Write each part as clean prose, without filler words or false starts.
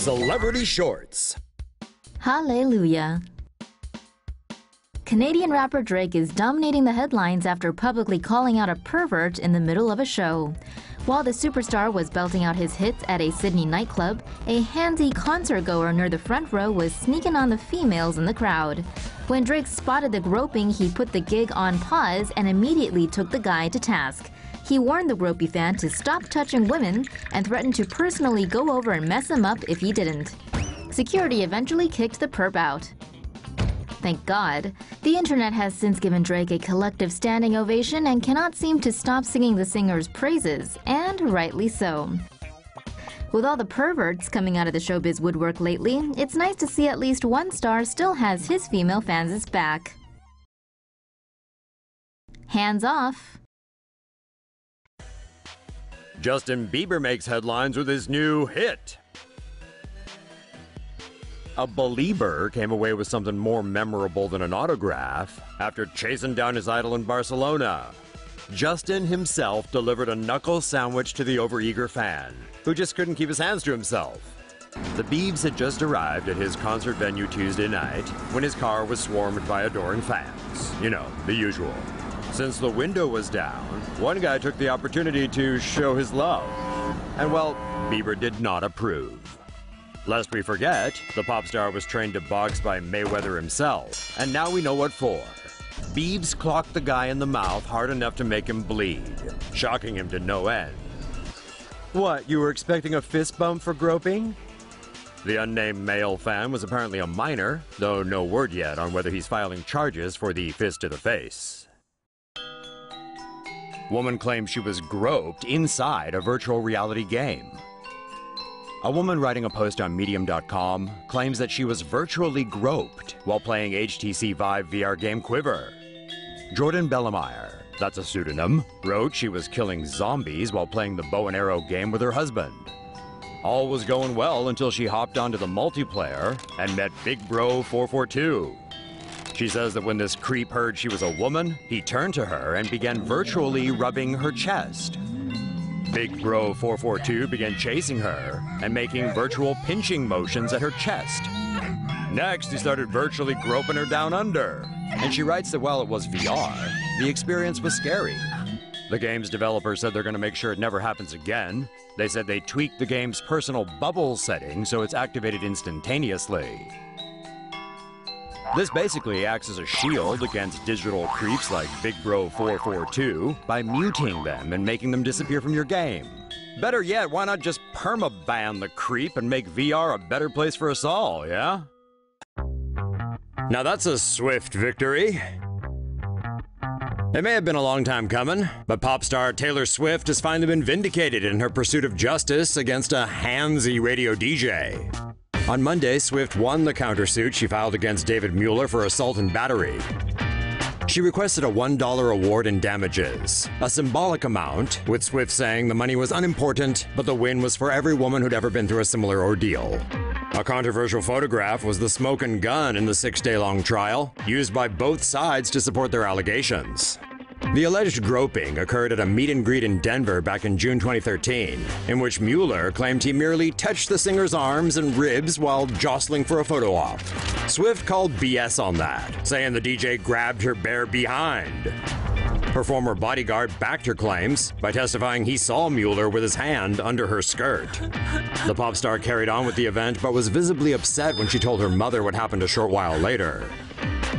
Celebrity Shorts. Hallelujah. Canadian rapper Drake is dominating the headlines after publicly calling out a pervert in the middle of a show. While the superstar was belting out his hits at a Sydney nightclub, a handsy concertgoer near the front row was sneaking on the females in the crowd. When Drake spotted the groping, he put the gig on pause and immediately took the guy to task. He warned the gropey fan to stop touching women and threatened to personally go over and mess him up if he didn't. Security eventually kicked the perp out. Thank God. The internet has since given Drake a collective standing ovation and cannot seem to stop singing the singer's praises, and rightly so. With all the perverts coming out of the showbiz woodwork lately, it's nice to see at least one star still has his female fans' back. Hands off. Justin Bieber makes headlines with his new hit. A believer came away with something more memorable than an autograph after chasing down his idol in Barcelona. Justin himself delivered a knuckle sandwich to the overeager fan, who just couldn't keep his hands to himself. The Biebs had just arrived at his concert venue Tuesday night when his car was swarmed by adoring fans. You know, the usual. Since the window was down, one guy took the opportunity to show his love. And well, Bieber did not approve. Lest we forget, the pop star was trained to box by Mayweather himself, and now we know what for. Biebs clocked the guy in the mouth hard enough to make him bleed, shocking him to no end. What, you were expecting a fist bump for groping? The unnamed male fan was apparently a minor, though no word yet on whether he's filing charges for the fist to the face. Woman claims she was groped inside a virtual reality game. A woman writing a post on Medium.com claims that she was virtually groped while playing HTC Vive VR game Quiver. Jordan Bellemeyer, that's a pseudonym, wrote she was killing zombies while playing the bow and arrow game with her husband. All was going well until she hopped onto the multiplayer and met Big Bro 442. She says that when this creep heard she was a woman, he turned to her and began virtually rubbing her chest. Big Bro 442 began chasing her and making virtual pinching motions at her chest. Next, he started virtually groping her down under. And she writes that while it was VR, the experience was scary. The game's developer said they're going to make sure it never happens again. They said they tweaked the game's personal bubble setting so it's activated instantaneously. This basically acts as a shield against digital creeps like Big Bro 442 by muting them and making them disappear from your game. Better yet, why not just permaban the creep and make VR a better place for us all, yeah? Now that's a swift victory. It may have been a long time coming, but pop star Taylor Swift has finally been vindicated in her pursuit of justice against a handsy radio DJ. On Monday, Swift won the countersuit she filed against David Mueller for assault and battery. She requested a $1 award in damages, a symbolic amount, with Swift saying the money was unimportant, but the win was for every woman who'd ever been through a similar ordeal. A controversial photograph was the smoking gun in the 6-day-long trial, used by both sides to support their allegations. The alleged groping occurred at a meet and greet in Denver back in June 2013, in which Mueller claimed he merely touched the singer's arms and ribs while jostling for a photo op. Swift called BS on that, saying the DJ grabbed her bare behind. Her former bodyguard backed her claims by testifying he saw Mueller with his hand under her skirt. The pop star carried on with the event but was visibly upset when she told her mother what happened a short while later.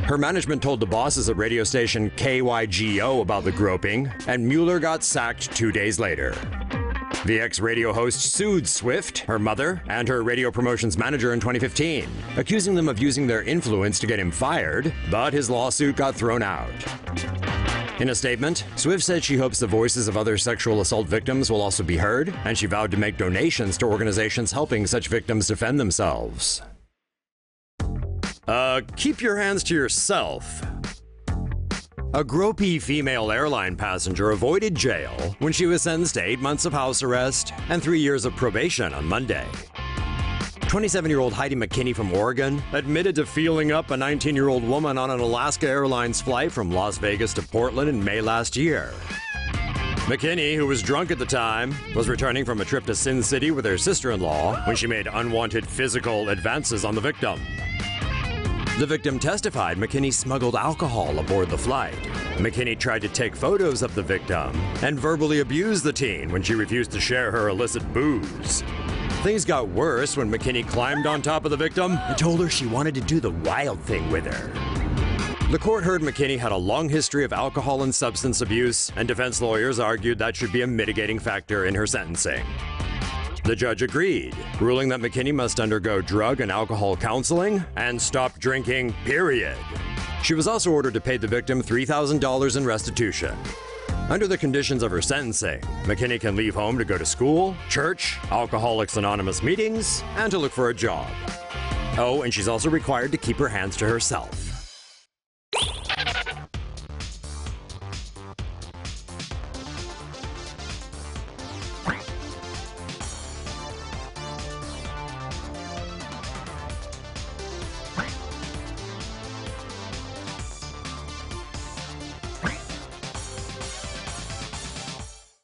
Her management told the bosses at radio station KYGO about the groping, and Mueller got sacked 2 days later. The ex-radio host sued Swift, her mother, and her radio promotions manager in 2015, accusing them of using their influence to get him fired, but his lawsuit got thrown out. In a statement, Swift said she hopes the voices of other sexual assault victims will also be heard, and she vowed to make donations to organizations helping such victims defend themselves. Keep your hands to yourself. A gropey female airline passenger avoided jail when she was sentenced to 8 months of house arrest and 3 years of probation on Monday. 27-year-old Heidi McKinney from Oregon admitted to feeling up a 19-year-old woman on an Alaska Airlines flight from Las Vegas to Portland in May last year. McKinney, who was drunk at the time, was returning from a trip to Sin City with her sister-in-law when she made unwanted physical advances on the victim. The victim testified McKinney smuggled alcohol aboard the flight. McKinney tried to take photos of the victim and verbally abused the teen when she refused to share her illicit booze. Things got worse when McKinney climbed on top of the victim and told her she wanted to do the wild thing with her. The court heard McKinney had a long history of alcohol and substance abuse, and defense lawyers argued that should be a mitigating factor in her sentencing. The judge agreed, ruling that McKinney must undergo drug and alcohol counseling and stop drinking, period. She was also ordered to pay the victim $3,000 in restitution. Under the conditions of her sentencing, McKinney can leave home to go to school, church, Alcoholics Anonymous meetings, and to look for a job. Oh, and she's also required to keep her hands to herself.